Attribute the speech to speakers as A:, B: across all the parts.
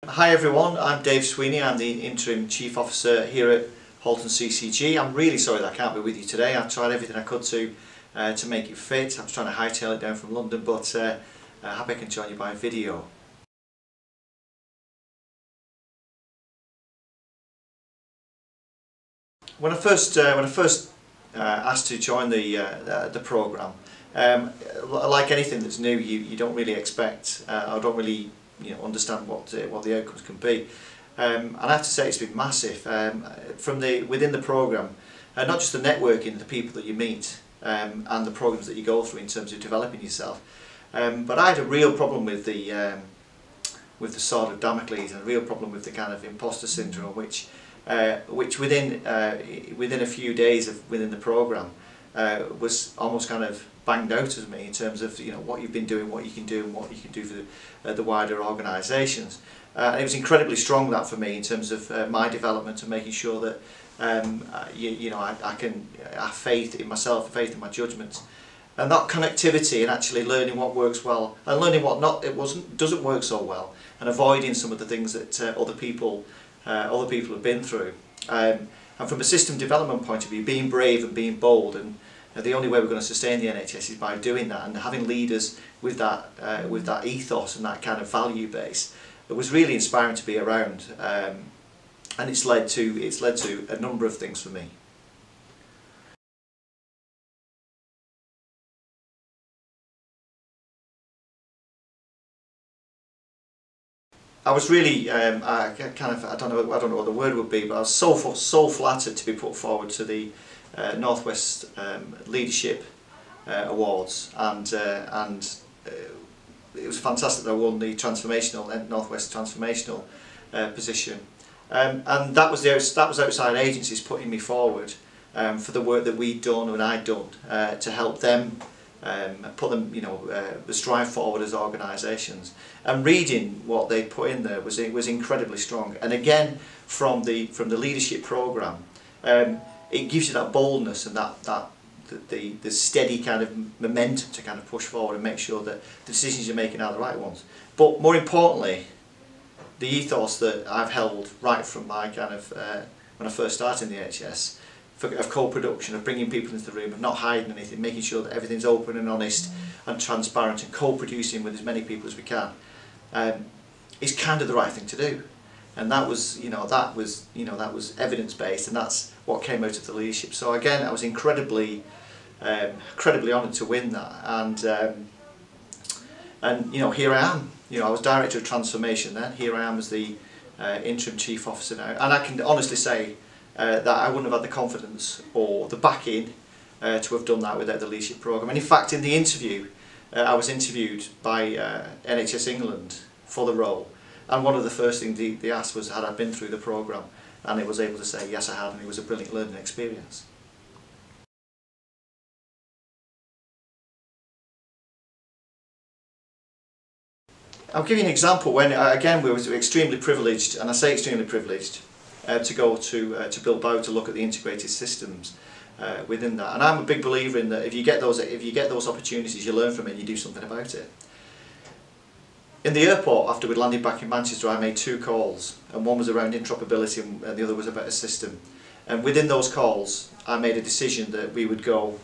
A: Hi everyone, I'm Dave Sweeney. I'm the Interim Chief Officer here at Halton CCG. I'm really sorry that I can't be with you today. I've tried everything I could to make it fit. I was trying to hightail it down from London, but I hope I can join you by video. When I first asked to join the programme, like anything that's new, you don't really expect or don't really understand what the outcomes can be, and I have to say it's been massive within the programme, not just the networking, the people that you meet, and the programmes that you go through in terms of developing yourself, but I had a real problem with the sword of Damocles, and a real problem with the kind of imposter syndrome, which within a few days within the programme was almost kind of banged out of me in terms of what you've been doing, what you can do, and what you can do for the wider organisations. And it was incredibly strong, that, for me, in terms of my development and making sure that I can have faith in myself, faith in my judgments, and that connectivity, and actually learning what works well and learning what doesn't work so well, and avoiding some of the things that other people have been through. And from a system development point of view, being brave and being bold, and the only way we're going to sustain the NHS is by doing that, and having leaders with that ethos and that kind of value base. It was really inspiring to be around, and it's led to a number of things for me. I was really, I don't know what the word would be, but I was so flattered to be put forward to the NHS Leadership Awards, and it was fantastic that I won the NHS Transformational position, and that was outside agencies putting me forward for the work that we'd done and I'd done to help them. Put them, strive forward as organisations, and reading what they put in there was incredibly strong. And again, from the leadership programme, it gives you that boldness and the steady kind of momentum to kind of push forward and make sure that the decisions you're making are the right ones. But more importantly, the ethos that I've held right from my kind of when I first started in the NHS. Of co-production, of bringing people into the room, of not hiding anything, making sure that everything's open and honest and transparent, and co-producing with as many people as we can, is kind of the right thing to do. And that was evidence-based, and that's what came out of the leadership. So again, I was incredibly honoured to win that, and here I am. I was Director of Transformation then. Here I am as the Interim Chief Officer now, and I can honestly say that I wouldn't have had the confidence or the backing to have done that without the leadership programme. And in fact, in the interview, I was interviewed by NHS England for the role, and one of the first things they asked was, had I been through the programme, and I was able to say yes, I had, and it was a brilliant learning experience. I'll give you an example when, again, we were extremely privileged, and I say extremely privileged, to go to Bilbao to look at the integrated systems within that. And I'm a big believer in that if you get those opportunities, you learn from it and you do something about it. In the airport, after we'd landed back in Manchester, I made 2 calls, and one was around interoperability and the other was about a system. And within those calls, I made a decision that we would go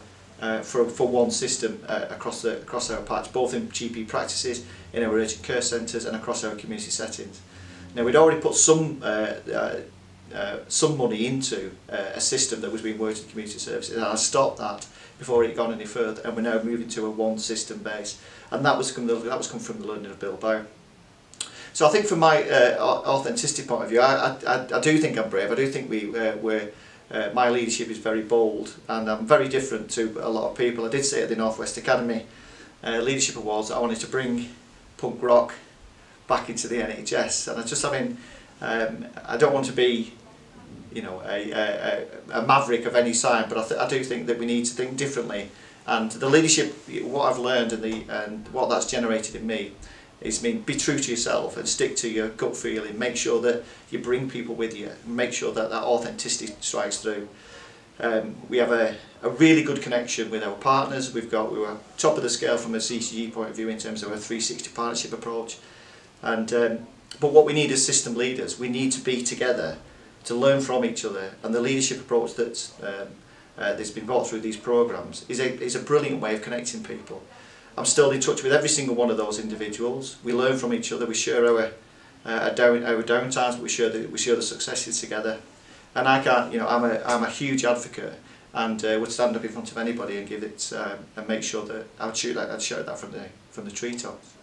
A: for one system across our patch, both in GP practices, in our urgent care centres, and across our community settings. Now, we'd already put some money into a system that was being worked in community services, and I stopped that before it had gone any further, and we're now moving to a one system base, and that was come from the learning of Bilbao. So I think from my authenticity point of view, I do think I'm brave. I do think my leadership is very bold, and I'm very different to a lot of people. I did say at the North West Academy Leadership Awards that I wanted to bring punk rock back into the NHS, and I don't want to be a maverick of any sign, but I do think that we need to think differently, and the leadership, what I've learned and what that's generated in me is, be true to yourself and stick to your gut feeling. Make sure that you bring people with you, make sure that authenticity strikes through. We have a really good connection with our partners. We were top of the scale from a CCG point of view in terms of a 360 partnership approach, and But what we need as system leaders, we need to be together to learn from each other, and the leadership approach that's been brought through these programmes is a brilliant way of connecting people. I'm still in touch with every single one of those individuals. We learn from each other, we share our down times, but we share the successes together. And I can't, I'm a huge advocate, and would stand up in front of anybody and give it and make sure that I'd shout that from the treetops.